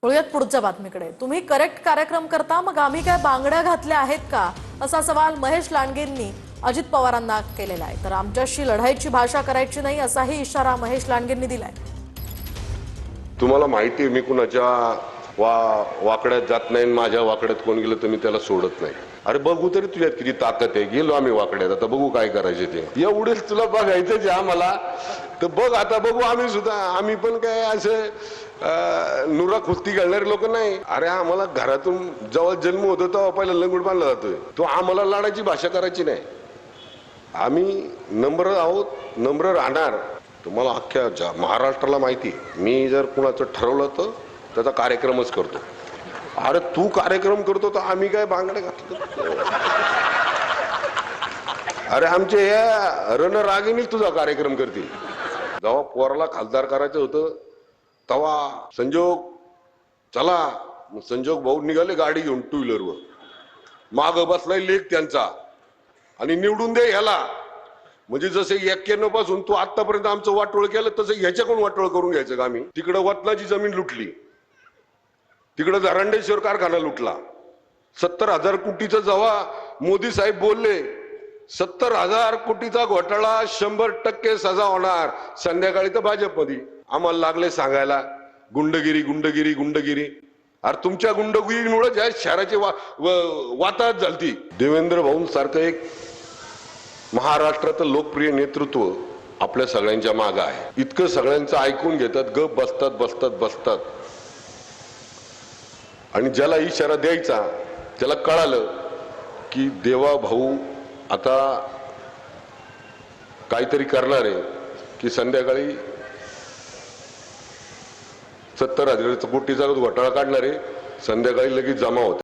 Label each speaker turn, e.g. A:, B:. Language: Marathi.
A: वळूयात पुढच्या बातमीकडे। तुम्ही करेक्ट कार्यक्रम करता, मग आम्ही काय बांगड्या घातल्या आहेत का, असा सवाल महेश लांडगेंनी अजित पवारांना केलेला आहे। तर आमच्याशी लढाईची भाषा करायची नाही असाही इशारा महेश लांडगेंनी दिलाय।
B: तुम्हाला माहिती आहे मी कुणाच्या वाकड्यात जात नाही, माझ्या वाकड्यात कोण गेलं तर मी त्याला सोडत नाही। अरे बघू तरी तुझ्यात किती ताकद आहे, गेलो आम्ही वाकड्यात, आता बघू काय करायचे ते। एवढेच तुला बघायचं जे आम्हाला, तर बघ आता बघू आम्ही सुद्धा, आम्ही पण काय असं नुरा कुस्ती घालणारे लोक नाही। अरे आम्हाला घरातून जेव्हा जन्म होतो तेव्हा पहिला लंगूट बांधला जातोय, तो आम्हाला लढायची भाषा करायची नाही। आम्ही नम्र आहोत, नम्र राहणार। तुम्हाला अख्ख्या महाराष्ट्राला माहिती आहे, मी जर कुणाचं ठरवलं तर त्याचा कार्यक्रमच करतो। अरे तू कार्यक्रम करतो तर आम्ही काय बांगडे घातलो? अरे आमचे या रणरागिणीच तुझा कार्यक्रम करतील। जेव्हा पोराला खासदार करायचं होतं तेव्हा संजोग चला, संजोग भाऊ निघाले गाडी घेऊन टू व्हीलरवर, माग बसलाय लेख त्यांचा आणि निवडून दे ह्याला। म्हणजे जसे 91 पासून तू आतापर्यंत आमचं वाटोळ केलं तसं ह्याच्याकडून वाटोळ करून घ्यायचं का आम्ही? तिकडं वतनाची जमीन लुटली, तिकडं धरंडेश्वर कारखाना लुटला। 70,000 कोटीचं जेव्हा मोदी साहेब बोलले 70,000 कोटीचा घोटाळा 100% सजा होणार, संध्याकाळी तर भाजपमध्ये आम्हाला लागले सांगायला गुंडगिरी गुंडगिरी गुंडगिरी। अरे तुमच्या गुंडगिरीमुळे ज्या शहराची वाताहत झालती। देवेंद्र भाऊंसारखं एक महाराष्ट्राचं लोकप्रिय नेतृत्व आपल्या सगळ्यांच्या मागे आहे। इतकं सगळ्यांचं ऐकून घेतात, गप बसतात बसतात बसतात, आणि ज्याला इशारा द्यायचा त्याला कळालं की देवा भाऊ आता काहीतरी करणार आहे, की संध्याकाळी 70,000 कोटीचा घोटाळा काढणार आहे, संध्याकाळी लगेच जमा होते।